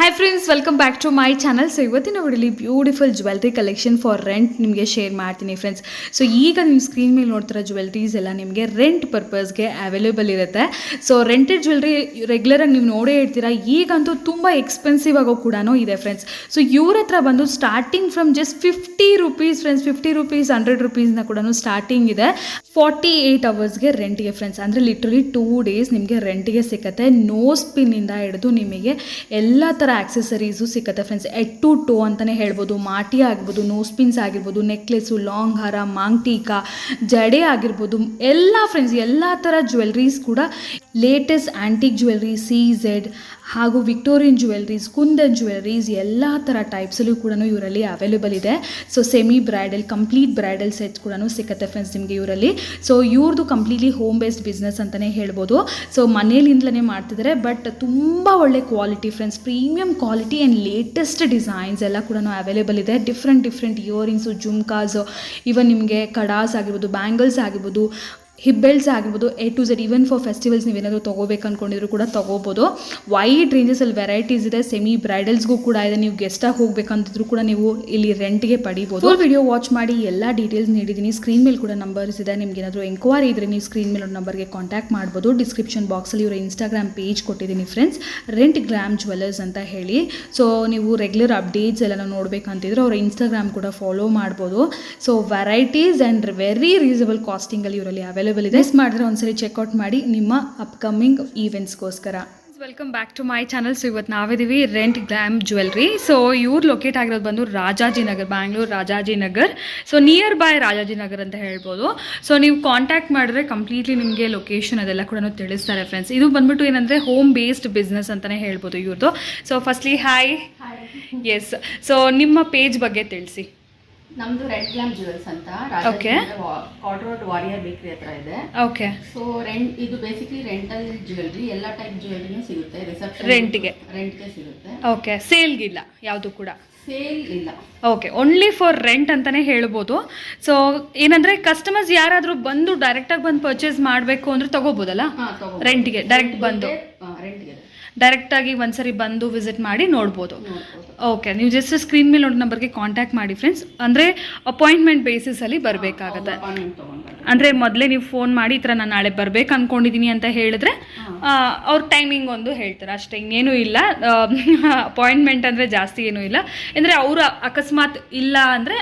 Hi friends, welcome back to my channel. So ಇವತ್ತಿನ ವಿಡಿಯೋಲಿ beautiful jewellery collection for rent ನಿಮಗೆ share ಮಾಡ್ತೀನಿ friends. So ಈಗ ನಿಮ್ಮ ಸ್ಕ್ರೀನ್ ಮೇಲೆ ನೋಡ್ತಿರೋ ಜ್ಯುವೆಲ್ರೀಸ್ ಎಲ್ಲ ನಿಮಗೆ ರೆಂಟ್ ಪರ್ಪಸ್ಗೆ ಅವೈಲೇಬಲ್ ಇರುತ್ತೆ. ಸೊ ರೆಂಟೆಡ್ ಜ್ಯುವೆಲ್ರಿ ರೆಗ್ಯುಲರಾಗಿ ನೀವು ನೋಡೇ ಇರ್ತೀರಾ. ಈಗಂತೂ ತುಂಬ ಎಕ್ಸ್ಪೆನ್ಸಿವ್ ಆಗೋ ಕೂಡ ಇದೆ ಫ್ರೆಂಡ್ಸ್. ಸೊ ಇವ್ರ ಹತ್ರ ಬಂದು starting from just 50 rupees friends, 50 rupees 100 ರೂಪೀಸ್ನ ಕೂಡ ಸ್ಟಾರ್ಟಿಂಗ್ ಇದೆ. 48 ಅವರ್ಸ್ಗೆ ರೆಂಟ್ಗೆ ಫ್ರೆಂಡ್ಸ್, ಅಂದರೆ ಲಿಟ್ರಲಿ 2 ಡೇಸ್ ನಿಮಗೆ ರೆಂಟ್ಗೆ ಸಿಗುತ್ತೆ. ನೋ ಸ್ಪಿನ್ನಿಂದ ಹಿಡಿದು ನಿಮಗೆ ಎಲ್ಲ ಥರ ಆಕ್ಸೆಸರೀಸು ಸಿಗುತ್ತೆ ಫ್ರೆಂಡ್ಸ್. ಎಡ್ ಟು ಟೋ ಅಂತಲೇ ಹೇಳ್ಬೋದು. ಮಾಟಿ ಆಗಿರ್ಬೋದು, ನೋಸ್ಪಿನ್ಸ್ ಆಗಿರ್ಬೋದು, ನೆಕ್ಲೆಸು, ಲಾಂಗ್ ಹಾರ, ಮಾಂಗ್ಟೀಕ, ಜಡೆ ಆಗಿರ್ಬೋದು, ಎಲ್ಲ ಫ್ರೆಂಡ್ಸ್ ಎಲ್ಲ ಥರ ಜ್ಯುವೆಲ್ರೀಸ್ ಕೂಡ ಲೇಟೆಸ್ಟ್ ಆ್ಯಂಟಿಕ್ ಜ್ಯುವೆಲ್ರಿ, CZ ಹಾಗೂ ವಿಕ್ಟೋರಿಯನ್ ಜ್ಯುವೆಲ್ರೀಸ್, ಕುಂದನ್ ಜ್ಯುವೆಲ್ರೀಸ್ ಎಲ್ಲ ಥರ ಟೈಪ್ಸಲ್ಲೂ ಕೂಡ ಇವರಲ್ಲಿ ಅವೈಲೇಬಲ್ ಇದೆ. So semi bridal, complete bridal sets ಕೂಡ ಸಿಗುತ್ತೆ ಫ್ರೆಂಡ್ಸ್ ನಿಮಗೆ ಇವರಲ್ಲಿ. ಸೊ ಇವ್ರದ್ದು ಕಂಪ್ಲೀಟ್ಲಿ ಹೋಮ್ ಬೇಸ್ಡ್ ಬಿಸ್ನೆಸ್ ಅಂತಲೇ ಹೇಳ್ಬೋದು. ಸೊ ಮನೇಲಿಂದಲೇ ಮಾಡ್ತಿದ್ದಾರೆ, ಬಟ್ ತುಂಬ ಒಳ್ಳೆ quality friends, premium quality and latest designs ಎಲ್ಲ ಕೂಡ ಅವೈಲೇಬಲ್ ಇದೆ. ಡಿಫ್ರೆಂಟ್ ಇಯರಿಂಗ್ಸು, ಜುಮ್ಕಾಸು, ಇವನ್ ನಿಮಗೆ ಕಡಾಸ್ ಆಗಿರ್ಬೋದು, ಬ್ಯಾಂಗಲ್ಸ್ ಆಗಿರ್ಬೋದು, ಹಿಬ್ಬೆಲ್ಸ್ ಆಗಿರ್ಬೋದು, A to Z. Even for festivals ನೀವೇನಾದರೂ ತೊಗೋಬೇಕು ಅಂದ್ಕೊಂಡಿದ್ರು ಕೂಡ ತೊಗೋಬೋದು. ವೈಡ್ ರೇಂಜಸಲ್ಲಿ ವೆರೈಟೀಸ್ ಇದೆ. ಸೆಮಿ ಬ್ರೈಡಲ್ಸ್ಗೂ ಕೂಡ ಇದೆ. ನೀವು ಗೆಸ್ಟಾಗಿ ಹೋಗ್ಬೇಕಂತಿದ್ರು ಕೂಡ ನೀವು ಇಲ್ಲಿ ರೆಂಟ್ಗೆ ಪಡಿಬೋದು. ಫುಲ್ ವಿಡಿಯೋ ವಾಚ್ ಮಾಡಿ ಎಲ್ಲ ಡೀಟೇಲ್ಸ್ ನೀಡಿದ್ದೀನಿ. ಸ್ಕ್ರೀನ್ ಮೇಲೆ ಕೂಡ ನಂಬರ್ಸ್ ಇದೆ. ನಿಮ್ಗೆ ಏನಾದರೂ ಎಂಕ್ವೈರಿ ಇದ್ದರೆ ನೀವು ಸ್ಕ್ರೀನ್ ಮೇಲೆ ನಂಬರ್ಗೆ ಕಾಂಟ್ಯಾಕ್ಟ್ ಮಾಡ್ಬೋದು. ಡಿಸ್ಕ್ರಿಪ್ಷನ್ ಬಾಕ್ಸಲ್ಲಿ ಇವರ ಇನ್ಸ್ಟಾಗ್ರಾಮ್ ಪೇಜ್ ಕೊಟ್ಟಿದ್ದೀನಿ ಫ್ರೆಂಡ್ಸ್, ರೆಂಟ್ ಗ್ರಾಮ್ ಜ್ಯುವೆಲ್ಲರ್ಸ್ ಅಂತ ಹೇಳಿ. ಸೊ ನೀವು ರೆಗ್ಯುಲರ್ ಅಪ್ಡೇಟ್ಸ್ ಎಲ್ಲ ನೋಡಬೇಕಂತಿದ್ರೆ ಅವರ ಇನ್ಸ್ಟಾಗ್ರಾಮ್ ಕೂಡ ಫಾಲೋ ಮಾಡ್ಬೋದು. So varieties and very reasonable ಕಾಸ್ಟಿಂಗಲ್ಲಿ ಇವರಲ್ಲಿ ಅವೈಲೇಬಲ್ ಇದೆ. ಮಿಸ್ ಮಾಡಿದ್ರೆ ಒಂದ್ಸರಿ ಚೆಕ್ಔಟ್ ಮಾಡಿ ನಿಮ್ಮ ಅಪ್ಕಮಿಂಗ್ ಈವೆಂಟ್ಸ್ಗೋಸ್ಕರ. Welcome back to my channel. So ಇವತ್ತು ನಾವಿದ್ದೀವಿ ರೆಂಟ್ ಗ್ಲಾಮ್ ಜ್ಯುವೆಲ್ರಿ. ಸೊ ಇವ್ರು ಲೊಕೇಟ್ ಆಗಿರೋದು ಬಂದು Rajajinagar, Bangalore Rajajinagar. So near by Rajajinagar ಅಂತ ಹೇಳ್ಬೋದು. ಸೊ ನೀವು ಕಾಂಟ್ಯಾಕ್ಟ್ ಮಾಡಿದ್ರೆ ಕಂಪ್ಲೀಟ್ಲಿ ನಿಮಗೆ ಲೊಕೇಶನ್ ಅದೆಲ್ಲ ಕೂಡ ತಿಳಿಸ್ತಾರೆ ಫ್ರೆಂಡ್ಸ್. ಇದು ಬಂದ್ಬಿಟ್ಟು ಏನಂದರೆ ಹೋಮ್ ಬೇಸ್ಡ್ ಬಿಸ್ನೆಸ್ ಅಂತಲೇ ಹೇಳ್ಬೋದು ಇವ್ರದ್ದು. So firstly hi. Yes, so ನಿಮ್ಮ ಪೇಜ್ ಬಗ್ಗೆ ತಿಳಿಸಿ. ನಮ್ದು ರೆಡ್ ಗ್ಲಾಮ್ ಜ್ಯುವೆಲ್ಸ್ ಅಂತ ಕಾರ್ಡ್ ರೋಡ್ ವಾರಿಯರ್ ಬೇಕರಿ ಹತ್ರ ಇದೆ. ಓಕೆ. ಸೊ ಇದು ಬೇಸಿಕಲಿ ರೆಂಟಲ್ ಜ್ಯುವೆಲ್ರಿ, ಎಲ್ಲ ಟೈಪ್ ಜ್ಯುವೆಲ್ರಿನೂ ಸಿಗುತ್ತೆ. ರಿಸೆಪ್ಷನ್ ರೆಂಟ್ಗೆ ಸಿಗುತ್ತೆ. ಓಕೆ. ಸೇಲ್ಗಿಲ್ಲ ಯಾವುದು ಕೂಡ? ಸೇಲ್ ಇಲ್ಲ. ಓಕೆ, ಓನ್ಲಿ ಫಾರ್ ರೆಂಟ್ ಅಂತಲೇ ಹೇಳ್ಬೋದು. ಸೊ ಏನಂದರೆ ಕಸ್ಟಮರ್ಸ್ ಯಾರಾದರೂ ಬಂದು ಡೈರೆಕ್ಟಾಗಿ ಬಂದು ಪರ್ಚೇಸ್ ಮಾಡಬೇಕು ಅಂದರೆ ತೊಗೋಬೋದಲ್ಲ ರೆಂಟ್ಗೆ? ಡೈರೆಕ್ಟ್ ಬಂದು ಡೈರೆಕ್ಟಾಗಿ ಒಂದ್ಸರಿ ಬಂದು ವಿಸಿಟ್ ಮಾಡಿ ನೋಡ್ಬೋದು. ಓಕೆ, ನೀವು ಜಸ್ಟ್ ಸ್ಕ್ರೀನ್ ಮೇಲೆ ನೋಡಿ ನಂಬರ್ಗೆ ಕಾಂಟ್ಯಾಕ್ಟ್ ಮಾಡಿ ಫ್ರೆಂಡ್ಸ್. ಅಂದರೆ ಅಪಾಯಿಂಟ್ಮೆಂಟ್ ಬೇಸಿಸಲ್ಲಿ ಬರಬೇಕಾಗತ್ತೆ. ಅಂದರೆ ಮೊದಲೇ ನೀವು ಫೋನ್ ಮಾಡಿ ಈ ಥರ ನಾನು ನಾಳೆ ಬರಬೇಕು ಅಂದ್ಕೊಂಡಿದ್ದೀನಿ ಅಂತ ಹೇಳಿದ್ರೆ ಅವ್ರ ಟೈಮಿಂಗ್ ಒಂದು ಹೇಳ್ತಾರೆ ಅಷ್ಟೇ, ಇನ್ನೇನು ಇಲ್ಲ. ಅಪಾಯಿಂಟ್ಮೆಂಟ್ ಅಂದರೆ ಜಾಸ್ತಿ ಏನೂ ಇಲ್ಲ. ಅಂದರೆ ಅವರು ಅಕಸ್ಮಾತ್ ಇಲ್ಲ ಅಂದರೆ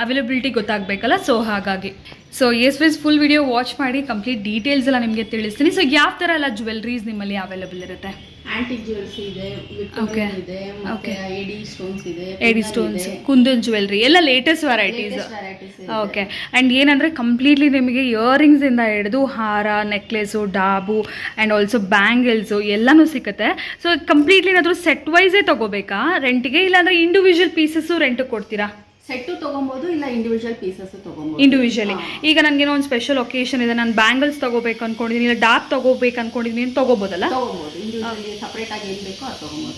ಅವೈಲಬಿಲಿಟಿ ಗೊತ್ತಾಗಬೇಕಲ್ಲ, ಸೊ ಹಾಗಾಗಿ. So S friends, full video watch ಮಾಡಿ ಕಂಪ್ಲೀಟ್ ಡೀಟೇಲ್ಸ್ ಎಲ್ಲ ನಿಮಗೆ ತಿಳಿಸ್ತೀನಿ. ಸೊ ಯಾವ ಥರ ಎಲ್ಲ ಜ್ಯುವೆಲ್ರೀಸ್ ನಿಮ್ಮಲ್ಲಿ ಅವೈಲೇಬಲ್ ಇರುತ್ತೆ? ಆಂಟಿಕ್ ಜ್ಯುವೆಲ್ಸ್ ಇದೆ, ವಿಕ್ಟೋರಿಯನ್ ಇದೆ, ಮತ್ತೆ ಎಡಿ ಸ್ಟೋನ್ಸ್ ಇದೆ, ಎಡಿ ಸ್ಟೋನ್ಸ್, ಕುಂದನ್ ಜ್ಯುವೆಲ್ರಿ ಎಲ್ಲ ಲೇಟೆಸ್ಟ್ ವೆರೈಟೀಸ್. ಓಕೆ. ಆ್ಯಂಡ್ ಏನಂದರೆ ಕಂಪ್ಲೀಟ್ಲಿ ನಿಮಗೆ ಇಯರಿಂಗ್ಸಿಂದ ಹಿಡಿದು ಹಾರ, ನೆಕ್ಲೆಸು, ಡಾಬು ಆ್ಯಂಡ್ ಆಲ್ಸೋ ಬ್ಯಾಂಗಲ್ಸು ಎಲ್ಲನೂ ಸಿಗುತ್ತೆ. ಸೊ ಕಂಪ್ಲೀಟ್ಲಿ ಏನಾದರೂ ಸೆಟ್ ವೈಸೇ ತೊಗೋಬೇಕಾ ರೆಂಟಿಗೆ, ಇಲ್ಲಾಂದರೆ ಇಂಡಿವಿಜುವಲ್ ಪೀಸಸ್ಸು ರೆಂಟಿಗೆ ಕೊಡ್ತೀರಾ? ಸೆಟ್ಟು ತೊಗೊಬೋದು, ಇಲ್ಲ ಇಂಡಿವಿಜುವಲ್ ಪೀಸಸ್ ತೊಗೊಬೋದು. ಇಂಡಿವಿಜುವಲಿ. ಈಗ ನನಗೇನೋ ಒಂದು ಸ್ಪೆಷಲ್ ಒಕೇಶನ್ ಇದೆ, ನಾನು ಬ್ಯಾಂಗಲ್ಸ್ ತೊಗೋಬೇಕು ಅಂದ್ಕೊಂಡಿದ್ದೀನಿ, ಇಲ್ಲ ಡಾಬ್ ತೊಗೋಬೇಕು ಅಂದ್ಕೊಂಡಿದ್ದೀನಿ, ತೊಗೋಬೋದಲ್ಲ?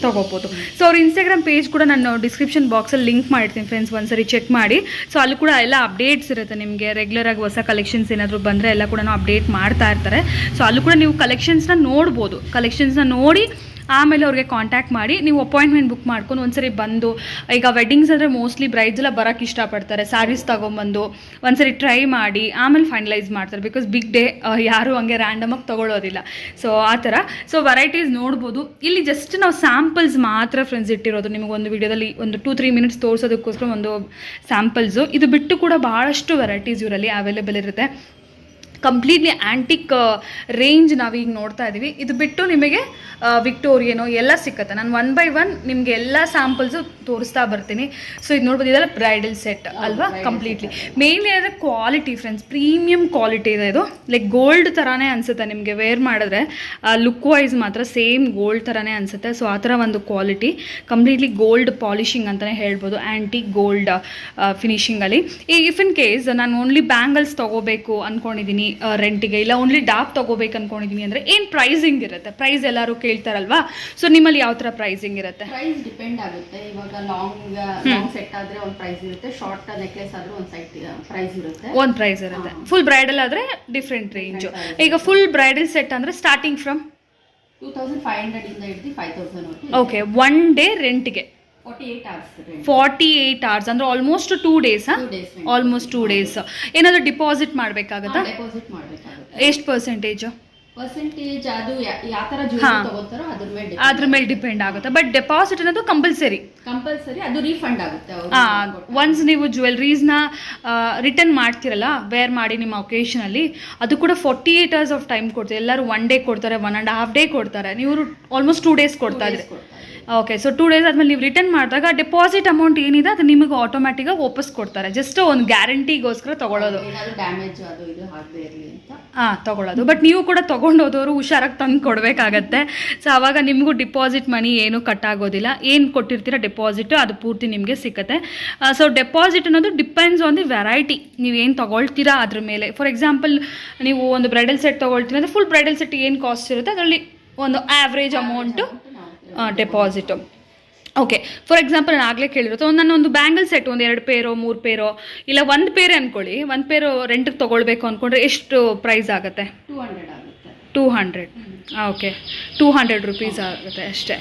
ತೊಗೋಬೋದು. ಸೊ ಅವ್ರ ಇನ್ಸ್ಟಾಗ್ರಾಮ್ ಪೇಜ್ ಕೂಡ ನಾನು ಡಿಸ್ಕ್ರಿಪ್ಷನ್ ಬಾಕ್ಸಲ್ಲಿ ಲಿಂಕ್ ಮಾಡಿರ್ತೀನಿ ಫ್ರೆಂಡ್ಸ್, ಒಂದ್ಸರಿ ಚೆಕ್ ಮಾಡಿ. ಸೊ ಅಲ್ಲಿ ಕೂಡ ಎಲ್ಲ ಅಪ್ಡೇಟ್ಸ್ ಇರುತ್ತೆ ನಿಮಗೆ. ರೆಗ್ಯುಲರಾಗಿ ಹೊಸ ಕಲೆಕ್ಷನ್ಸ್ ಏನಾದರೂ ಬಂದರೆ ಎಲ್ಲ ಕೂಡ ಅಪ್ಡೇಟ್ ಮಾಡ್ತಾ ಇರ್ತಾರೆ. ಸೊ ಅಲ್ಲೂ ಕೂಡ ನೀವು ಕಲೆಕ್ಷನ್ಸ್ನ ನೋಡ್ಬೋದು. ಕಲೆಕ್ಷನ್ಸ್ನ ನೋಡಿ ಆಮೇಲೆ ಅವ್ರಿಗೆ ಕಾಂಟ್ಯಾಕ್ಟ್ ಮಾಡಿ ನೀವು ಅಪಾಯಿಂಟ್ಮೆಂಟ್ ಬುಕ್ ಮಾಡ್ಕೊಂಡು ಒಂದ್ಸರಿ ಬಂದು, ಈಗ ವೆಡ್ಡಿಂಗ್ಸ್ ಅಂದರೆ ಮೋಸ್ಟ್ಲಿ ಬ್ರೈಡ್ಸ್ ಎಲ್ಲ ಬರೋಕ್ಕೆ ಇಷ್ಟಪಡ್ತಾರೆ. ಸ್ಯಾರೀಸ್ ತೊಗೊಂಬಂದು ಒಂದ್ಸರಿ ಟ್ರೈ ಮಾಡಿ ಆಮೇಲೆ ಫೈನಲೈಸ್ ಮಾಡ್ತಾರೆ. ಬಿಕಾಸ್ ಬಿಗ್ ಡೇ ಯಾರು ಹಂಗೆ ರ್ಯಾಂಡಮಾಗಿ ತೊಗೊಳ್ಳೋದಿಲ್ಲ. ಸೊ ಆ ಥರ. ಸೊ ವೆರೈಟೀಸ್ ನೋಡ್ಬೋದು. ಇಲ್ಲಿ ಜಸ್ಟ್ ನಾವು ಸ್ಯಾಂಪಲ್ಸ್ ಮಾತ್ರ ಫ್ರೆಂಡ್ಸ್ ಇಟ್ಟಿರೋದು. ನಿಮಗೆ ಒಂದು ವಿಡಿಯೋದಲ್ಲಿ ಒಂದು 2-3 ಮಿನಿಟ್ಸ್ ತೋರಿಸೋದಕ್ಕೋಸ್ಕರ ಒಂದು ಸ್ಯಾಂಪಲ್ಸು. ಇದು ಬಿಟ್ಟು ಕೂಡ ಭಾಳಷ್ಟು ವೆರೈಟೀಸ್ ಇವರಲ್ಲಿ ಅವೈಲೇಬಲ್ ಇರುತ್ತೆ. ಕಂಪ್ಲೀಟ್ಲಿ ಆ್ಯಂಟಿಕ್ ರೇಂಜ್ ನಾವೀಗ ನೋಡ್ತಾ ಇದ್ದೀವಿ. ಇದು ಬಿಟ್ಟು ನಿಮಗೆ ವಿಕ್ಟೋರಿಯನೋ ಎಲ್ಲ ಸಿಕ್ಕತ್ತೆ. ನಾನು 1 by 1 ನಿಮಗೆ ಎಲ್ಲ ಸ್ಯಾಂಪಲ್ಸು ತೋರಿಸ್ತಾ ಬರ್ತೀನಿ. ಸೊ ಇದು ನೋಡ್ಬೋದು, ಇದೆಲ್ಲ ಬ್ರೈಡಲ್ ಸೆಟ್ ಅಲ್ವಾ ಕಂಪ್ಲೀಟ್ಲಿ. ಮೇನ್ಲಿ ಅಂದರೆ ಕ್ವಾಲಿಟಿ ಫ್ರೆಂಡ್ಸ್, ಪ್ರೀಮಿಯಂ ಕ್ವಾಲಿಟಿ ಇದೆ. ಇದು ಲೈಕ್ ಗೋಲ್ಡ್ ಥರನೇ ಅನಿಸುತ್ತೆ ನಿಮಗೆ ವೇರ್ ಮಾಡಿದ್ರೆ. ಲುಕ್ ವೈಸ್ ಮಾತ್ರ ಸೇಮ್ ಗೋಲ್ಡ್ ಥರನೇ ಅನಿಸುತ್ತೆ. ಸೊ ಆ ಥರ ಒಂದು ಕ್ವಾಲಿಟಿ, ಕಂಪ್ಲೀಟ್ಲಿ ಗೋಲ್ಡ್ ಪಾಲಿಶಿಂಗ್ ಅಂತಲೇ ಹೇಳ್ಬೋದು, ಆ್ಯಂಟಿಕ್ ಗೋಲ್ಡ್ ಫಿನಿಶಿಂಗಲ್ಲಿ. ಈ ಇಫ್ ಇನ್ ಕೇಸ್ ನಾನು ಓನ್ಲಿ ಬ್ಯಾಂಗಲ್ಸ್ ತೊಗೋಬೇಕು ಅಂದ್ಕೊಂಡಿದ್ದೀನಿ ರೆಂಟಿಗೆ, ಇಲ್ಲ ಓನ್ಲಿ ಡಾಬ್ ತೊಗೋಬೇಕು ಅಂದ್ಕೊಂಡಿದ್ದೀನಿ ಅಂದರೆ ಏನು ಪ್ರೈಸಿಂಗ್ ಇರುತ್ತೆ? ಪ್ರೈಸ್ ಎಲ್ಲರೂ ಕೇಳ್ತಾರಲ್ವಾ, ಸೊ ನಿಮ್ಮಲ್ಲಿ ಯಾವ ಥರ ಪ್ರೈಸಿಂಗ್ ಇರುತ್ತೆ? ಪ್ರೈಸ್ ಡಿಪೆಂಡ್ ಆಗುತ್ತೆ. ಇವಾಗ ಲಾಂಗ್ ಸೆಟ್ ಆದರೆ ಒಂದು ಪ್ರೈಸ್ ಇರುತ್ತೆ, ಶಾರ್ಟ್ ನೆಕ್ಲೆಸ್ ಆದರೆ ಒಂದು ಪ್ರೈಸ್ ಇರುತ್ತೆ. ಫುಲ್ ಬ್ರೈಡಲ್ ಆದರೆ ಡಿಫ್ರೆಂಟ್ ರೇಂಜು. ಈಗ ಫುಲ್ ಬ್ರೈಡಲ್ ಸೆಟ್ ಅಂದರೆ ಸ್ಟಾರ್ಟಿಂಗ್ ಫ್ರಮ್ 2500 ಇಂದ ಹಿಡಿದು 5000 ವರೆಗೂ. ಓಕೆ, ಒನ್ ಡೇ ರೆಂಟ್ಗೆ 48 hours rent. 48 hours ಅಂದರೆ almost 2 days. 2 days rent. Almost 2 days. ಏನಾದರೂ ಡಿಪಾಸಿಟ್ ಮಾಡಬೇಕಾಗತ್ತಾ? ಡೆಪಾಸಿಟ್ ಮಾಡಬೇಕಾಗುತ್ತೆ. ಎಷ್ಟು ಪರ್ಸೆಂಟೇಜು? ಪರ್ಸೆಂಟೇಜ್ ಅದು ಯಾವ ತರ ಜ್ಯುವೆಲರಿ ತಗೋತಾರೋ ಅದ್ರ ಮೇಲೆ ಡಿಪೆಂಡ್ ಆಗುತ್ತೆ. ಬಟ್ ಡೆಪಾಸಿಟ್ ಅನ್ನೋದು ಕಂಪಲ್ಸರಿ. ಅದು ರೀಫಂಡ್ ಆಗುತ್ತೆ. ಒನ್ಸ್ ನೀವು ಜ್ಯುವೆಲ್ರೀಸ್ನ ರಿಟರ್ನ್ ಮಾಡ್ತಿರಲ್ಲ ವೇರ್ ಮಾಡಿ ನಿಮ್ಮ ಒಕೇಶನಲ್ಲಿ, ಅದು ಕೂಡ 48 hours ಆಫ್ ಟೈಮ್ ಕೊಡ್ತಾರೆ. ಎಲ್ಲರೂ 1 day ಕೊಡ್ತಾರೆ, 1.5 day ಕೊಡ್ತಾರೆ. ನೀವು ಆಲ್ಮೋಸ್ಟ್ 2 days ಕೊಡ್ತಾ ಇದ್ರಿ. ಓಕೆ, ಸೊ 2 days ಆದಮೇಲೆ ನೀವು ರಿಟರ್ನ್ ಮಾಡಿದಾಗ ಡೆಪಾಸಿಟ್ ಅಮೌಂಟ್ ಏನಿದೆ ಅದು ನಿಮಗೆ ಆಟೋಮ್ಯಾಟಿಕಾಗಿ ವಾಪಸ್ ಕೊಡ್ತಾರೆ. ಜಸ್ಟ್ ಒಂದು ಗ್ಯಾರಂಟಿಗೋಸ್ಕರ ತಗೊಳ್ಳೋದು, ಡ್ಯಾಮೇಜ್ ಅದು ಇದು ಆಗದೆ ಇರಲಿ ಅಂತ ತಗೊಳ್ಳೋದು. ಬಟ್ ನೀವು ಕೂಡ ತೊಗೊಂಡೋದವರು ಹುಷಾರಾಗಿ ತಂದು ಕೊಡಬೇಕಾಗತ್ತೆ. ಸೊ ಆವಾಗ ನಿಮಗೂ ಡಿಪಾಸಿಟ್ ಮನಿ ಏನು ಕಟ್ ಆಗೋದಿಲ್ಲ. ಏನು ಕೊಟ್ಟಿರ್ತೀರ ಡೆಪಾಸಿಟ್ ಅದು ಪೂರ್ತಿ ನಿಮಗೆ ಸಿಗುತ್ತೆ. ಸೊ ಡೆಪಾಸಿಟ್ ಅನ್ನೋದು ಡಿಪೆಂಡ್ಸ್ ಆನ್ ದಿ ವೆರೈಟಿ, ನೀವೇನು ತೊಗೊಳ್ತೀರಾ ಅದ್ರ ಮೇಲೆ. ಫಾರ್ ಎಕ್ಸಾಂಪಲ್ ನೀವು ಒಂದು ಬ್ರೈಡಲ್ ಸೆಟ್ ತೊಗೊಳ್ತೀರ ಅಂದರೆ ಫುಲ್ ಬ್ರೈಡಲ್ ಸೆಟ್ ಏನು ಕಾಸ್ಟ್ ಇರುತ್ತೆ ಅದರಲ್ಲಿ ಒಂದು average amount deposit. Okay, for example ನಾನು ಆಗಲೇ ಕೇಳಿರುತ್ತೆ, ಒಂದು ಬ್ಯಾಂಗಲ್ ಸೆಟ್ ಒಂದು 2 ಪೇರೋ 3 ಪೇರೋ ಇಲ್ಲ 1 ಪೇರೆ ಅಂದ್ಕೊಳ್ಳಿ. 1 ಪೇರು ರೆಂಟಿಗೆ ತೊಗೊಳ್ಬೇಕು ಅಂದ್ಕೊಂಡ್ರೆ ಎಷ್ಟು ಪ್ರೈಸ್ ಆಗುತ್ತೆ? 200 ಆಗುತ್ತೆ. 200. ಓಕೆ, 200 rupees ಆಗುತ್ತೆ ಅಷ್ಟೇ.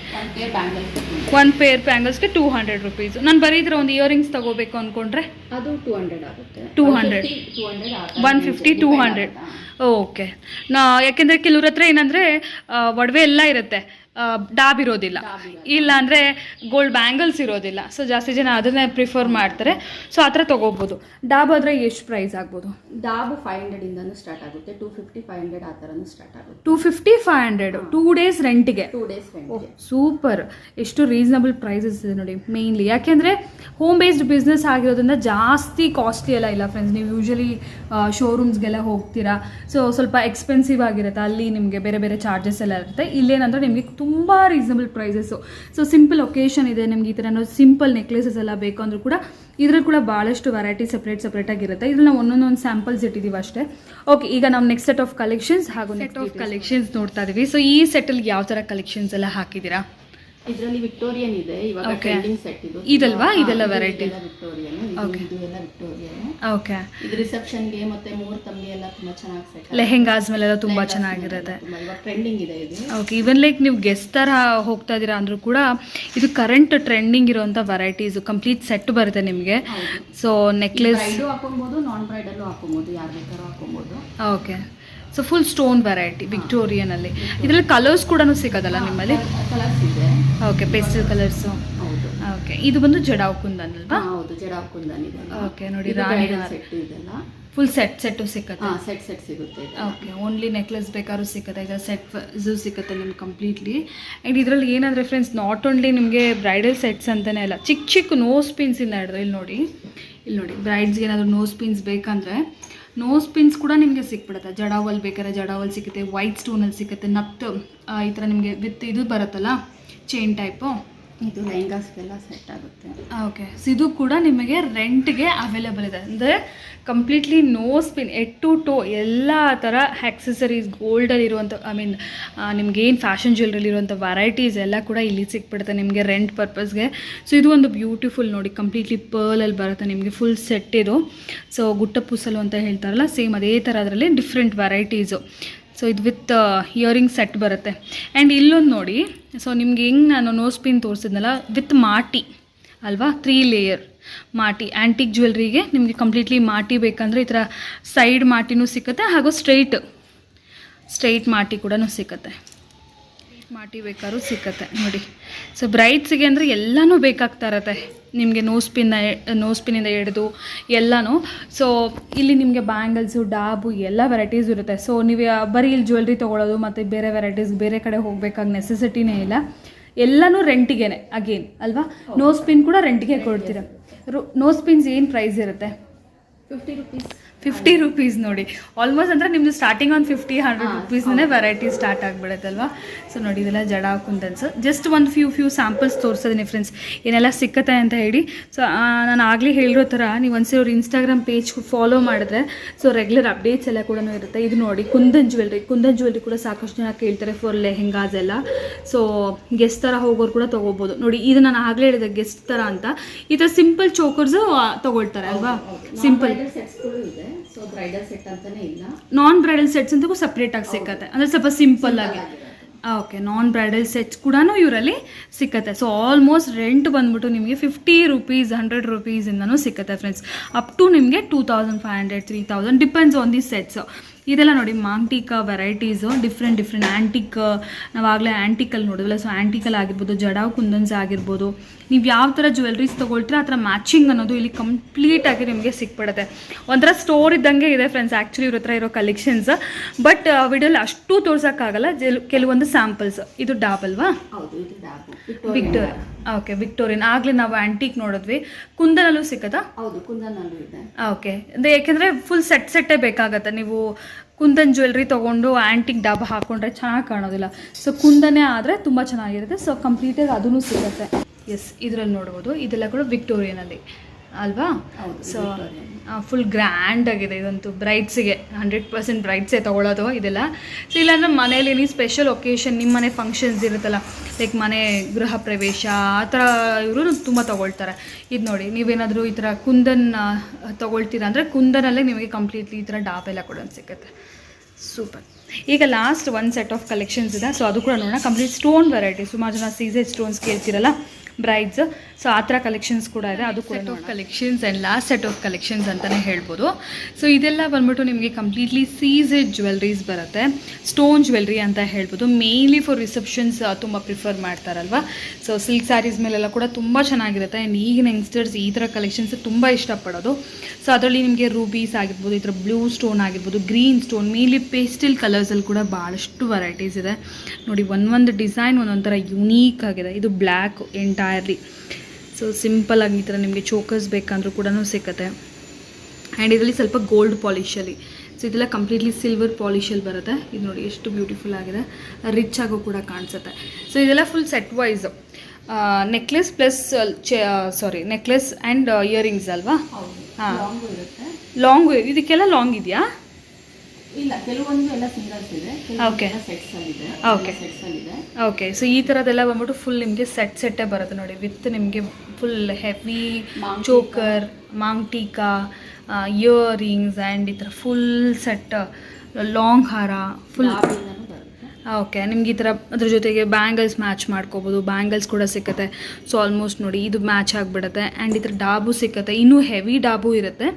1 ಪೇರ್ ಬ್ಯಾಂಗಲ್ಸ್ಗೆ 200 rupees. ನಾನು ಬರೀದ್ರೆ ಒಂದು ಇಯರಿಂಗ್ಸ್ ತೊಗೋಬೇಕು ಅಂದ್ಕೊಂಡ್ರೆ ಅದು 200 ಆಗುತ್ತೆ. 200, 150, 200. ಓಕೆ, ಯಾಕೆಂದರೆ ಕೆಲವ್ರ ಹತ್ರ ಏನಂದರೆ ಒಡವೆ ಎಲ್ಲ ಇರುತ್ತೆ, ಡಾಬ್ ಇರೋದಿಲ್ಲ, ಇಲ್ಲ ಅಂದರೆ ಗೋಲ್ಡ್ ಬ್ಯಾಂಗಲ್ಸ್ ಇರೋದಿಲ್ಲ. ಸೊ ಜಾಸ್ತಿ ಜನ ಅದನ್ನೇ ಪ್ರಿಫರ್ ಮಾಡ್ತಾರೆ. ಸೊ ಆ ಥರ ತೊಗೋಬೋದು. ಡಾಬ್ ಆದರೆ ಎಷ್ಟು ಪ್ರೈಸ್ ಆಗ್ಬೋದು? ಡಾಬ್ 500 ಇಂದನೂ ಸ್ಟಾರ್ಟ್ ಆಗುತ್ತೆ. 250, 500 ಆ ಥರನೂ ಸ್ಟಾರ್ಟ್ ಆಗುತ್ತೆ. 250, 500 2 days ರೆಂಟಿಗೆ. 2 days ರೆಂಟಿಗೆ. ಸೂಪರ್, ಎಷ್ಟು ರೀಸನಬಲ್ ಪ್ರೈಸಸ್ ಇದೆ ನೋಡಿ. ಮೇಯ್ನ್ಲಿ ಯಾಕೆಂದರೆ ಹೋಮ್ ಬೇಸ್ಡ್ ಬಿಸ್ನೆಸ್ ಆಗಿರೋದ್ರಿಂದ ಜಾಸ್ತಿ ಕಾಸ್ಟ್ಲಿ ಎಲ್ಲ ಇಲ್ಲ ಫ್ರೆಂಡ್ಸ್. ನೀವು ಯೂಶಲಿ ಶೋರೂಮ್ಸ್ಗೆಲ್ಲ ಹೋಗ್ತೀರಾ, ಸೊ ಸ್ವಲ್ಪ ಎಕ್ಸ್ಪೆನ್ಸಿವ್ ಆಗಿರುತ್ತೆ, ಅಲ್ಲಿ ನಿಮಗೆ ಬೇರೆ ಬೇರೆ ಚಾರ್ಜಸ್ ಎಲ್ಲ ಇರುತ್ತೆ. ಇಲ್ಲೇನಂದರೆ ನಿಮಗೆ ತುಂಬ reasonable prices. So simple occasion ಇದೆ ನಿಮ್ಗೆ, ಈ ಥರ ಸಿಂಪಲ್ ನೆಕ್ಲೆಸಸ್ ಎಲ್ಲ ಬೇಕು ಅಂದರೂ ಕೂಡ ಇದ್ರಲ್ಲಿ ಕೂಡ ಭಾಳಷ್ಟು ವೆರೈಟಿ ಸಪ್ರೇಟಾಗಿರುತ್ತೆ. ಇದ್ರಲ್ಲಿ ನಾವು ಒಂದೊಂದು ಸ್ಯಾಂಪಲ್ಸ್ ಇಟ್ಟಿದ್ದೀವಿ ಅಷ್ಟೇ. ಓಕೆ, ಈಗ ನಾವು ನೆಕ್ಸ್ಟ್ ಸೆಟ್ ಆಫ್ ಕಲೆಕ್ಷನ್ಸ್ ಹಾಗೂ ಸೆಟ್ ಆಫ್ ಕಲೆಕ್ಷನ್ಸ್ ನೋಡ್ತಾ ಇದ್ದೀವಿ. ಸೊ ಈ ಸೆಟ್ಟಲ್ಲಿ ಯಾವ ಥರ ಕಲೆಕ್ಷನ್ಸ್ ಎಲ್ಲ ಹಾಕಿದ್ದೀರಾ? ಇದರಲ್ಲಿ ವಿಕ್ಟೋರಿಯನ್ ಇದೆ ಇವಾಗ ಟ್ರೆಂಡಿಂಗ್ ಸೆಟ್ ಇದು. ಇದಲ್ವಾ? ಇದೆಲ್ಲ ವೆರೈಟಿ ವಿಕ್ಟೋರಿಯನ್. ಇದೆಲ್ಲ ವಿಕ್ಟೋರಿಯನ್. ಓಕೆ, ಇದು ರಿಸೆಪ್ಷನ್ ಗೆ ಮತ್ತೆ ಮುಹೂರ್ತಂಗೆ ಎಲ್ಲ ತುಂಬಾ ಚೆನ್ನಾಗಿ ಸೆಟ್. ಲೆಹೆಂಗಾಸ್ ಮೇಲೆಲ್ಲ ತುಂಬಾ ಚೆನ್ನಾಗಿರುತ್ತೆ. ಇವಾಗ ಟ್ರೆಂಡಿಂಗ್ ಇದೆ ಇದು. ಓಕೆ, ಇವನ್ ಲೈಕ್ ನೀವು ಗೆಸ್ಟ್ ತರ ಹೋಗ್ತಾ ಇದ್ದೀರಾ ಅಂದ್ರೂ ಕೂಡ ಇದು ಕರೆಂಟ್ ಟ್ರೆಂಡಿಂಗ್ ಇರುವಂತ ವೆರೈಟೀಸ್ ಕಂಪ್ಲೀಟ್ ಸೆಟ್ ಬರುತ್ತೆ ನಿಮಗೆ. ಸೊ ನೆಕ್ಲೆಸ್ ಹಾಕೊಬಹುದು, ನಾನ್ ಬ್ರೈಡಲ್ಲೂ ಹಾಕೊಬಹುದು, ಯಾರು ಬೇಕಾದ್ರೂ ಹಾಕೊಬಹುದು. Okay, so full stone variety Victorian ಅಲ್ಲಿ. ಇದರಲ್ಲಿ ಕಲರ್ಸ್ ಕೂಡ ಸಿಗೋದಲ್ಲ ನಿಮ್ಮಲ್ಲಿ? ಕಲರ್ಸ್ ಇದೆ. Okay, pastel colours. ಹೌದು. ಓಕೆ, ಇದು ಬಂದು ಜಡಾವ್ ಕುಂದನ್ ಅಲ್ವಾ? ಹೌದು, ಜಡಾವ್ ಕುಂದನ್ ಇದೆ. ಓಕೆ, ನೋಡಿ ರಾಣಿ ಸೆಟ್ ಇದೆಲ್ಲ ಫುಲ್ ಸೆಟ್ಟು ಸಿಗುತ್ತೆ. ಸೆಟ್ ಸಿಗುತ್ತೆ. ಓಕೆ, ಓನ್ಲಿ ನೆಕ್ಲೆಸ್ ಬೇಕಾದ್ರೂ ಸಿಗುತ್ತೆ. ಇದರ ಸೆಟ್ ಸಿಗುತ್ತೆ ನಿಮ್ಗೆ ಕಂಪ್ಲೀಟ್ಲಿ. ಆ್ಯಂಡ್ ಇದರಲ್ಲಿ ಏನಂದರೆ ಫ್ರೆಂಡ್ಸ್, ನಾಟ್ ಓನ್ಲಿ ನಿಮಗೆ ಬ್ರೈಡಲ್ ಸೆಟ್ಸ್ ಅಂತಲೇ ಇಲ್ಲ, ಚಿಕ್ಕ ಚಿಕ್ಕ ನೋಸ್ ಪಿನ್ಸಿಂದ ಹಿಡಿದ್ರೆ ಇಲ್ಲಿ ನೋಡಿ ಬ್ರೈಡ್ಸ್ಗೆ ಏನಾದರೂ ನೋಸ್ ಪಿನ್ಸ್ ಬೇಕಂದರೆ ನೋಸ್ ಪಿನ್ಸ್ ಕೂಡ ನಿಮಗೆ ಸಿಕ್ಬಿಡುತ್ತೆ. ಜಡಾವಲ್ ಬೇಕಾದ್ರೆ ಜಡಾವಲ್ ಸಿಗುತ್ತೆ, ವೈಟ್ ಸ್ಟೋನಲ್ಲಿ ಸಿಗುತ್ತೆ, ನತ್ತು ಈ ಥರ ನಿಮಗೆ ವಿತ್ ಇದು ಬರುತ್ತಲ್ಲ ಚೈನ್ ಟೈಪು, ಇದು ಲೆಹಂಗಾಸ್ಗೆಲ್ಲ ಸೆಟ್ ಆಗುತ್ತೆ. ಓಕೆ, ಇದು ಕೂಡ ನಿಮಗೆ ರೆಂಟ್ಗೆ ಅವೈಲೇಬಲ್ ಇದೆ. ಅಂದರೆ completely nose pin head to toe ಎಲ್ಲ ಥರ ಆಕ್ಸೆಸರೀಸ್ ಗೋಲ್ಡಲ್ಲಿ ಇರುವಂಥ ನಿಮ್ಗೆ ಏನು ಫ್ಯಾಷನ್ ಜ್ಯುವೆಲ್ರಿಲಿ ಇರುವಂಥ ವೆರೈಟೀಸ್ ಎಲ್ಲ ಕೂಡ ಇಲ್ಲಿ ಸಿಕ್ಬಿಡುತ್ತೆ ನಿಮಗೆ ರೆಂಟ್ ಪರ್ಪಸ್ಗೆ. ಸೊ ಇದು ಒಂದು ಬ್ಯೂಟಿಫುಲ್ ನೋಡಿ, ಕಂಪ್ಲೀಟ್ಲಿ ಪರ್ಲಲ್ಲಿ ಬರುತ್ತೆ ನಿಮಗೆ ಫುಲ್ ಸೆಟ್ ಇದು. ಸೊ ಗುಟ್ಟ ಪೂಸಲು ಅಂತ ಹೇಳ್ತಾರಲ್ಲ, ಸೇಮ್ ಅದೇ ಥರ ಅದರಲ್ಲಿ ಡಿಫ್ರೆಂಟ್ ವೆರೈಟೀಸು. ಸೊ ಇದು ವಿತ್ ಇಯರಿಂಗ್ ಸೆಟ್ ಬರುತ್ತೆ. ಆ್ಯಂಡ್ ಇಲ್ಲೊಂದು ನೋಡಿ, ಸೊ ನಿಮ್ಗೆ ಹೆಂಗೆ ನಾನು ನೋಸ್ ಪಿನ್ ತೋರಿಸಿದ್ನಲ್ಲ ವಿತ್ ಮಾಟಿ ಅಲ್ವಾ, 3 layer ಮಾಟಿ. ಆ್ಯಂಟಿಕ್ ಜ್ಯುವೆಲ್ರಿಗೆ ನಿಮಗೆ ಕಂಪ್ಲೀಟ್ಲಿ ಮಾಟಿ ಬೇಕಂದರೆ ಈ ಥರ ಸೈಡ್ ಮಾಟಿನೂ ಸಿಗುತ್ತೆ, ಹಾಗೂ ಸ್ಟ್ರೈಟ್ ಮಾಟಿ ಕೂಡ ಸಿಗುತ್ತೆ. ಮಾಟಿ ಬೇಕಾದ್ರೂ ಸಿಕ್ಕತ್ತೆ ನೋಡಿ. ಸೊ ಬ್ರೈಡ್ಸಿಗೆ ಅಂದರೆ ಎಲ್ಲನೂ ಬೇಕಾಗ್ತಾ ಇರತ್ತೆ ನಿಮಗೆ, ನೋಸ್ ಪಿನ್ನಿಂದ ಹಿಡಿದು ಎಲ್ಲನೂ. ಸೊ ಇಲ್ಲಿ ನಿಮಗೆ ಬ್ಯಾಂಗಲ್ಸು, ಡಾಬು ಎಲ್ಲ ವೆರೈಟೀಸ್ ಇರುತ್ತೆ. ಸೊ ನೀವು ಬರೀ ಇಲ್ಲಿ ಜ್ಯುವೆಲ್ರಿ ತೊಗೊಳ್ಳೋದು ಮತ್ತು ಬೇರೆ ವೆರೈಟೀಸ್ ಬೇರೆ ಕಡೆ ಹೋಗಬೇಕಾದ ನೆಸೆಸಿಟಿನೇ ಇಲ್ಲ, ಎಲ್ಲನೂ ರೆಂಟಿಗೆ ಅಗೇನ್ ಅಲ್ವಾ. ನೋಸ್ ಪಿನ್ ಕೂಡ ರೆಂಟಿಗೆ ಕೊಡ್ತೀರ. ನೋಸ್ ಪಿನ್ಸ್ ಏನು ಪ್ರೈಸ್ ಇರುತ್ತೆ? 50 rupees. 50 rupees ನೋಡಿ, ಆಲ್ಮೋಸ್ಟ್ ಅಂದರೆ ನಿಮ್ಮದು ಸ್ಟಾರ್ಟಿಂಗ್ ಒಂದು 50-100 rupeesನೇ ವೆರೈಟಿ ಸ್ಟಾರ್ಟ್ ಆಗಿಬಿಡುತ್ತಲ್ವಾ. ಸೊ ನೋಡಿ, ಇದೆಲ್ಲ ಜಡಾ ಕುಂದನ್ಸ್. ಜಸ್ಟ್ ಒಂದು ಫ್ಯೂ ಸ್ಯಾಂಪಲ್ಸ್ ತೋರಿಸಿದ್ದೀನಿ ಫ್ರೆಂಡ್ಸ್, ಏನೆಲ್ಲ ಸಿಕ್ಕತ್ತೆ ಅಂತ ಹೇಳಿ. ಸೊ ನಾನು ಆಗಲೇ ಹೇಳಿರೋ ಥರ ನೀವು ಒಂದ್ಸರಿ ಅವ್ರ ಇನ್ಸ್ಟಾಗ್ರಾಮ್ ಪೇಜ್ ಫಾಲೋ ಮಾಡಿದ್ರೆ ಸೊ ರೆಗ್ಯುಲರ್ ಅಪ್ಡೇಟ್ಸ್ ಎಲ್ಲ ಕೂಡ ಇರುತ್ತೆ. ಇದು ನೋಡಿ ಕುಂದನ್ ಜ್ಯುವೆಲ್ರಿ ಕೂಡ ಸಾಕಷ್ಟು ಜನ ಕೇಳ್ತಾರೆ ಫಾರ್ ಲೆಹೆಂಗಾಸ್ ಎಲ್ಲ. ಸೊ ಗೆಸ್ಟ್ ಥರ ಹೋಗೋರು ಕೂಡ ತೊಗೋಬೋದು ನೋಡಿ. ಇದು ನಾನು ಆಗಲೇ ಹೇಳಿದೆ ಗೆಸ್ಟ್ ಥರ ಅಂತ, ಈ ಥರ ಸಿಂಪಲ್ ಚೋಕರ್ಸು ತೊಗೊಳ್ತಾರೆ ಅಲ್ವಾ, ಸಿಂಪಲ್. ಸೊ ಬ್ರೈಡಲ್ ಸೆಟ್ ಅಂತಾನೆ ಇಲ್ಲ, ನಾನ್ ಬ್ರೈಡಲ್ ಸೆಟ್ಸ್ ಅಂತ ಸಪ್ರೇಟ್ ಆಗಿ ಸಿಕ್ಕತ್ತೆ, ಅಂದರೆ ಸ್ವಲ್ಪ ಸಿಂಪಲ್ ಆಗಿ ಓಕೆ, ನಾನ್ ಬ್ರೈಡಲ್ ಸೆಟ್ಸ್ ಕೂಡ ಇವರಲ್ಲಿ ಸಿಕ್ಕತ್ತೆ. ಸೊ ಆಲ್ಮೋಸ್ಟ್ ರೆಂಟ್ ಬಂದ್ಬಿಟ್ಟು ನಿಮಗೆ 50 ರೂಪೀಸ್ 100 ರೂಪೀಸಿಂದನೂ ಸಿಕ್ಕತ್ತೆ ಫ್ರೆಂಡ್ಸ್. ಅಪ್ ಟು ನಿಮಗೆ 2500 3000 ಡಿಪೆಂಡ್ಸ್ ಆನ್ ದಿ ಸೆಟ್ಸ್. ಇದೆಲ್ಲ ನೋಡಿ ಮಾಂಟಿಕಾ ವೆರೈಟೀಸು, ಡಿಫ್ರೆಂಟ್ ಆ್ಯಂಟಿಕ್, ನಾವಾಗಲೇ ಆ್ಯಂಟಿಕಲ್ಲಿ ನೋಡಿದ್ವಲ್ಲ, ಸೊ ಆ್ಯಂಟಿಕಲ್ ಆಗಿರ್ಬೋದು, ಜಡಾವ್ ಕುಂದನ್ಸ್ ಆಗಿರ್ಬೋದು, ನೀವು ಯಾವ ಥರ ಜ್ಯುವೆಲ್ರೀಸ್ ತೊಗೊಳ್ತೀರ ಆ ಥರ ಮ್ಯಾಚಿಂಗ್ ಅನ್ನೋದು ಇಲ್ಲಿ ಕಂಪ್ಲೀಟಾಗಿ ನಿಮಗೆ ಸಿಕ್ಬಿಡುತ್ತೆ. ಒಂಥರ ಸ್ಟೋರ್ ಇದ್ದಂಗೆ ಇದೆ ಫ್ರೆಂಡ್ಸ್ ಆ್ಯಕ್ಚುಲಿ ಇವ್ರ ಹತ್ರ ಇರೋ ಕಲೆಕ್ಷನ್ಸ್. ಬಟ್ ವಿಡಿಯೋಲಿ ಅಷ್ಟು ತೋರ್ಸೋಕ್ಕಾಗಲ್ಲ, ಕೆಲವೊಂದು ಸ್ಯಾಂಪಲ್ಸ್. ಇದು ಡಾಬ್ ಅಲ್ವಾ? ವಿಕ್ಟೋರಿಯಾ. Okay, Victorian. ಆಗಲೇ ನಾವು ಆ್ಯಂಟಿಕ್ ನೋಡಿದ್ವಿ. ಕುಂದನಲ್ಲೂ ಸಿಕ್ಕತ್ತಾ? ಹೌದು, ಕುಂದನಲ್ಲೂ ಇದೆ. ಓಕೆ, ಅಂದರೆ ಯಾಕೆಂದರೆ ಫುಲ್ ಸೆಟ್ಟೇ ಬೇಕಾಗತ್ತೆ. ನೀವು ಕುಂದನ್ ಜ್ಯುವೆಲ್ರಿ ತೊಗೊಂಡು ಆ್ಯಂಟಿಕ್ ಡಾಬ್ ಹಾಕ್ಕೊಂಡ್ರೆ ಚೆನ್ನಾಗಿ ಕಾಣೋದಿಲ್ಲ. ಸೊ ಕುಂದನೇ ಆದರೆ ತುಂಬ ಚೆನ್ನಾಗಿರುತ್ತೆ. ಸೊ ಕಂಪ್ಲೀಟಾಗಿ ಅದೂ ಸಿಗುತ್ತೆ. ಎಸ್, ಇದರಲ್ಲಿ ನೋಡ್ಬೋದು. ಇದೆಲ್ಲ ಕೂಡ ವಿಕ್ಟೋರಿಯನಲ್ಲಿ ಅಲ್ವಾ? ಸೊ ಫುಲ್ ಗ್ರ್ಯಾಂಡ್ ಆಗಿದೆ ಇದಂತೂ. ಬ್ರೈಡ್ಸಿಗೆ 100% ಬ್ರೈಡ್ಸೇ ತೊಗೊಳ್ಳೋದು ಇದೆಲ್ಲ. ಸೊ ಇಲ್ಲಾಂದರೆ ಮನೇಲಿ ಏನಿ ಸ್ಪೆಷಲ್ ಒಕೇಶನ್, ನಿಮ್ಮ ಮನೆ ಫಂಕ್ಷನ್ಸ್ ಇರುತ್ತಲ್ಲ, ಲೈಕ್ ಮನೆ ಗೃಹ ಪ್ರವೇಶ ಆ ಥರ ಇವರು ತುಂಬ ತೊಗೊಳ್ತಾರೆ. ಇದು ನೋಡಿ, ನೀವೇನಾದರೂ ಈ ಥರ ಕುಂದನ್ ತೊಗೊಳ್ತೀರಾ ಅಂದರೆ ಕುಂದನಲ್ಲೇ ನಿಮಗೆ ಕಂಪ್ಲೀಟ್ಲಿ ಈ ಥರ ಡಾಬ್ ಎಲ್ಲ ಕೂಡ ಸಿಗುತ್ತೆ. ಸೂಪರ್. ಈಗ ಲಾಸ್ಟ್ ಒಂದು ಸೆಟ್ ಆಫ್ ಕಲೆಕ್ಷನ್ಸ್ ಇದೆ. ಸೊ ಅದು ಕೂಡ ನೋಡೋಣ. Complete stone variety. ಸುಮಾರು ಜನ ಸೀಸೆಡ್ ಸ್ಟೋನ್ಸ್ ಕೇಳ್ತಿರಲ್ಲ ಬ್ರೈಡ್ಸ್, ಸೊ ಆ ಥರ ಕಲೆಕ್ಷನ್ಸ್ ಕೂಡ ಇದೆ. ಅದು ಕೂಡ set of collections and last set of collections ಅಂತಲೇ ಹೇಳ್ಬೋದು. ಸೊ ಇದೆಲ್ಲ ಬಂದ್ಬಿಟ್ಟು ನಿಮಗೆ ಕಂಪ್ಲೀಟ್ಲಿ ಸೀಸೆಡ್ ಜ್ಯುವೆಲ್ರೀಸ್ ಬರುತ್ತೆ, ಸ್ಟೋನ್ ಜ್ಯುವೆಲ್ರಿ ಅಂತ ಹೇಳ್ಬೋದು. ಮೇನ್ಲಿ ಫಾರ್ ರಿಸೆಪ್ಷನ್ಸ್ ತುಂಬ ಪ್ರಿಫರ್ ಮಾಡ್ತಾರಲ್ವ. ಸೊ ಸಿಲ್ಕ್ ಸ್ಯಾರೀಸ್ ಮೇಲೆಲ್ಲ ಕೂಡ ತುಂಬ ಚೆನ್ನಾಗಿರುತ್ತೆ. ಆ್ಯಂಡ್ ಈಗಿನ ಯಂಗ್ಸ್ಟರ್ಸ್ ಈ ಥರ ಕಲೆಕ್ಷನ್ಸ್ ತುಂಬ ಇಷ್ಟಪಡೋದು. ಸೊ ಅದರಲ್ಲಿ ನಿಮಗೆ ರೂಬೀಸ್ ಆಗಿರ್ಬೋದು, ಈ ಥರ ಬ್ಲೂ ಸ್ಟೋನ್ ಆಗಿರ್ಬೋದು, ಗ್ರೀನ್ ಸ್ಟೋನ್, ಮೇನ್ಲಿ ಪೇಸ್ಟಲ್ ಕಲರ್ಸಲ್ಲಿ ಕೂಡ ಭಾಳಷ್ಟು ವೆರೈಟೀಸ್ ಇದೆ ನೋಡಿ. ಒಂದೊಂದು ಡಿಸೈನ್ ಒಂದೊಂಥರ ಯುನೀಕ್ ಆಗಿದೆ. ಇದು ಬ್ಲ್ಯಾಕ್ ಎಂಟೈರ್ಲಿ. ಸೊ ಸಿಂಪಲ್ಲಾಗಿ ಈ ಥರ ನಿಮಗೆ ಚೋಕರ್ಸ್ ಬೇಕಂದ್ರೂ ಕೂಡ ಸಿಗುತ್ತೆ. ಆ್ಯಂಡ್ ಇದರಲ್ಲಿ ಸ್ವಲ್ಪ ಗೋಲ್ಡ್ ಪಾಲಿಶಲ್ಲಿ. ಸೊ ಇದೆಲ್ಲ ಕಂಪ್ಲೀಟ್ಲಿ ಸಿಲ್ವರ್ ಪಾಲಿಶಲ್ಲಿ ಬರುತ್ತೆ. ಇದು ನೋಡಿ ಎಷ್ಟು ಬ್ಯೂಟಿಫುಲ್ ಆಗಿದೆ, ರಿಚ್ ಆಗೋ ಕೂಡ ಕಾಣಿಸುತ್ತೆ. ಸೊ ಇದೆಲ್ಲ full set wise necklace plus necklace and earrings ಅಲ್ವಾ? ಹಾಂ, ಲಾಂಗು. ಇದಕ್ಕೆಲ್ಲ ಲಾಂಗ್ ಇದೆಯಾ? ಇಲ್ಲ, ಕೆಲವೊಂದು ಎಲ್ಲ ಸಿಂಗಲ್ಸ್ ಇದೆ. ಓಕೆ, ಸೆಟ್ಸ್ ಅಲ್ಲಿ ಇದೆ. Okay, okay. ಸೊ ಈ ಥರದ್ದೆಲ್ಲ ಬಂದ್ಬಿಟ್ಟು ಫುಲ್ ನಿಮಗೆ ಸೆಟ್ಟೇ ಬರುತ್ತೆ ನೋಡಿ. ವಿತ್ ನಿಮಗೆ full heavy choker, maangtikka, earrings and ಈ ಥರ ಫುಲ್ ಸೆಟ್, ಲಾಂಗ್ ಹಾರ ಫುಲ್. ಓಕೆ, ನಿಮ್ಗೆ ಈ ಥರ ಅದ್ರ ಜೊತೆಗೆ ಬ್ಯಾಂಗಲ್ಸ್ ಮ್ಯಾಚ್ ಮಾಡ್ಕೋಬೋದು. ಬ್ಯಾಂಗಲ್ಸ್ ಕೂಡ ಸಿಕ್ಕತ್ತೆ. ಸೊ ಆಲ್ಮೋಸ್ಟ್ ನೋಡಿ ಇದು ಮ್ಯಾಚ್ ಆಗಿಬಿಡುತ್ತೆ. ಆ್ಯಂಡ್ ಈ ಥರ ಡಾಬು ಸಿಕ್ಕತ್ತೆ. ಇನ್ನೂ ಹೆವಿ ಡಾಬು ಇರುತ್ತೆ.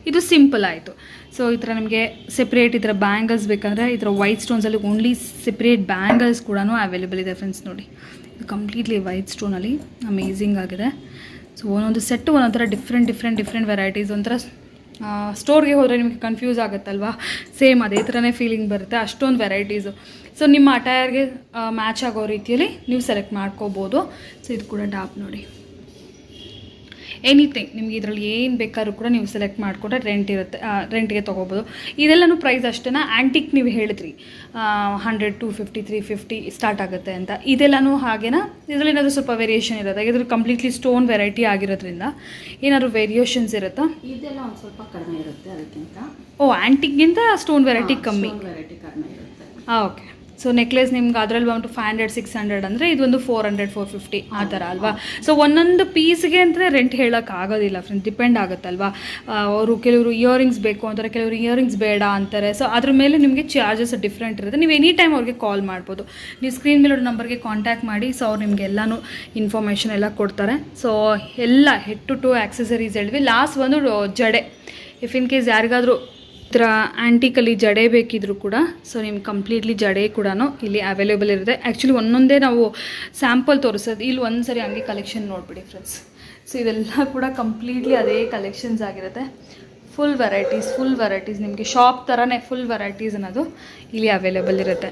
ಇದು ಸಿಂಪಲ್ ಆಯಿತು. ಸೊ ಈ ಥರ ನಿಮಗೆ ಸೆಪ್ರೇಟ್ ಈ ಥರ ಬ್ಯಾಂಗಲ್ಸ್ ಬೇಕಂದರೆ ಈ ಥರ ವೈಟ್ ಸ್ಟೋನ್ಸಲ್ಲಿ ಓನ್ಲಿ ಸೆಪ್ರೇಟ್ ಬ್ಯಾಂಗಲ್ಸ್ ಕೂಡ ಅವೈಲೇಬಲ್ ಇದೆ ಫ್ರೆಂಡ್ಸ್ ನೋಡಿ. ಇದು ಕಂಪ್ಲೀಟ್ಲಿ ವೈಟ್ ಸ್ಟೋನಲ್ಲಿ ಅಮೇಝಿಂಗ್ ಆಗಿದೆ. ಸೊ ಒಂದೊಂದು ಸೆಟ್ಟು ಒಂದೊಂಥರ ಡಿಫ್ರೆಂಟ್ ವೆರೈಟೀಸ್. ಒಂಥರ ಸ್ಟೋರ್ಗೆ ಹೋದರೆ ನಿಮಗೆ ಕನ್ಫ್ಯೂಸ್ ಆಗುತ್ತಲ್ವಾ, ಸೇಮ್ ಅದೇ ಥರನೇ ಫೀಲಿಂಗ್ ಬರುತ್ತೆ. ಅಷ್ಟೊಂದು ವೆರೈಟೀಸು. ಸೊ ನಿಮ್ಮ ಅಟೈರ್ಗೆ ಮ್ಯಾಚ್ ಆಗೋ ರೀತಿಯಲ್ಲಿ ನೀವು ಸೆಲೆಕ್ಟ್ ಮಾಡ್ಕೋಬೋದು. ಸೊ ಇದು ಕೂಡ ಡಾಬ್ ನೋಡಿ. ಎನಿಥಿಂಗ್ ನಿಮ್ಗೆ ಇದರಲ್ಲಿ ಏನು ಬೇಕಾದ್ರೂ ಕೂಡ ನೀವು ಸೆಲೆಕ್ಟ್ ಮಾಡಿಕೊಂಡ್ರೆ ರೆಂಟ್ಗೆ ತೊಗೋಬೋದು. ಇದೆಲ್ಲನೂ ಪ್ರೈಸ್ ಅಷ್ಟೇನಾ? ಆ್ಯಂಟಿಕ್ ನೀವು ಹೇಳಿದ್ರಿ 100 250 350 ಸ್ಟಾರ್ಟ್ ಆಗುತ್ತೆ ಅಂತ. ಇದೆಲ್ಲನೂ ಹಾಗೇನಾ? ಇದರಲ್ಲಿ ಏನಾದರೂ ಸ್ವಲ್ಪ ವೇರಿಯೇಷನ್ ಇರುತ್ತೆ? ಇದ್ರ ಕಂಪ್ಲೀಟ್ಲಿ ಸ್ಟೋನ್ ವೆರೈಟಿ ಆಗಿರೋದ್ರಿಂದ ಏನಾದರೂ ವೇರಿಯೇಷನ್ಸ್ ಇರುತ್ತಾ? ಇದೆಲ್ಲ ಒಂದು ಸ್ವಲ್ಪ ಕಡಿಮೆ ಇರುತ್ತೆ ಅದಕ್ಕಿಂತ. ಓ, ಆ್ಯಂಟಿಕ್ಗಿಂತ ಸ್ಟೋನ್ ವೆರೈಟಿ ಕಮ್ಮಿ. ವೆರೈಟಿ ಕಡಿಮೆ ಇರುತ್ತೆ. ಓಕೆ. ಸೊ ನೆಕ್ಲೆಸ್ ನಿಮ್ಗೆ ಅದರಲ್ಲಿ ಬಂದು 500 600 ಅಂದರೆ ಇದೊಂದು 400 450 ಆ ಥರ ಅಲ್ವಾ? ಸೊ ಒಂದೊಂದು ಪೀಸ್ಗೆ ಅಂದರೆ ರೆಂಟ್ ಹೇಳೋಕ್ಕಾಗೋದಿಲ್ಲ ಫ್ರೆಂಡ್ಸ್, ಡಿಪೆಂಡ್ ಆಗುತ್ತಲ್ವಾ. ಕೆಲವರು ಇಯರಿಂಗ್ಸ್ ಬೇಕು ಅಂತಾರೆ, ಕೆಲವರು ಇಯರಿಂಗ್ಸ್ ಬೇಡ ಅಂತಾರೆ. ಸೊ ಅದ್ರ ಮೇಲೆ ನಿಮಗೆ ಚಾರ್ಜಸ್ ಡಿಫ್ರೆಂಟ್ ಇರುತ್ತೆ. ನೀವು ಎನಿ ಟೈಮ್ ಅವ್ರಿಗೆ ಕಾಲ್ ಮಾಡ್ಬೋದು. ನೀವು ಸ್ಕ್ರೀನ್ ಮೇಲೆ ನಂಬರ್ಗೆ ಕಾಂಟ್ಯಾಕ್ಟ್ ಮಾಡಿ. ಸೊ ಅವ್ರು ನಿಮಗೆ ಎಲ್ಲನೂ ಇನ್ಫಾರ್ಮೇಷನ್ ಎಲ್ಲ ಕೊಡ್ತಾರೆ. ಸೊ ಎಲ್ಲ ಹೆಡ್ ಟು ಟು ಆಕ್ಸೆಸರೀಸ್ ಹೇಳಿದ್ವಿ. ಲಾಸ್ಟ್ ಒಂದು ಜಡೆ. ಇಫ್ ಇನ್ ಕೇಸ್ ಯಾರಿಗಾದರೂ ಈ ಥರ ಆ್ಯಂಟಿಕಲ್ಲಿ ಜಡೆ ಬೇಕಿದ್ರು ಕೂಡ ಸೊ ನಿಮ್ಗೆ ಕಂಪ್ಲೀಟ್ಲಿ ಜಡೆ ಕೂಡ ಇಲ್ಲಿ ಅವೈಲೇಬಲ್ ಇರುತ್ತೆ. ಆ್ಯಕ್ಚುಲಿ ಒಂದೊಂದೇ ನಾವು ಸ್ಯಾಂಪಲ್ ತೋರಿಸೋದು. ಇಲ್ಲಿ ಒಂದು ಸರಿ ಹಂಗೆ ಕಲೆಕ್ಷನ್ ನೋಡಿಬಿಡಿ ಫ್ರೆಂಡ್ಸ್. ಸೊ ಇದೆಲ್ಲ ಕೂಡ ಕಂಪ್ಲೀಟ್ಲಿ ಅದೇ ಕಲೆಕ್ಷನ್ಸ್ ಆಗಿರುತ್ತೆ. ಫುಲ್ ವೆರೈಟೀಸ್ ನಿಮಗೆ ಶಾಪ್ ಥರನೇ ಫುಲ್ ವೆರೈಟೀಸ್ ಅನ್ನೋದು ಇಲ್ಲಿ ಅವೈಲೇಬಲ್ ಇರುತ್ತೆ.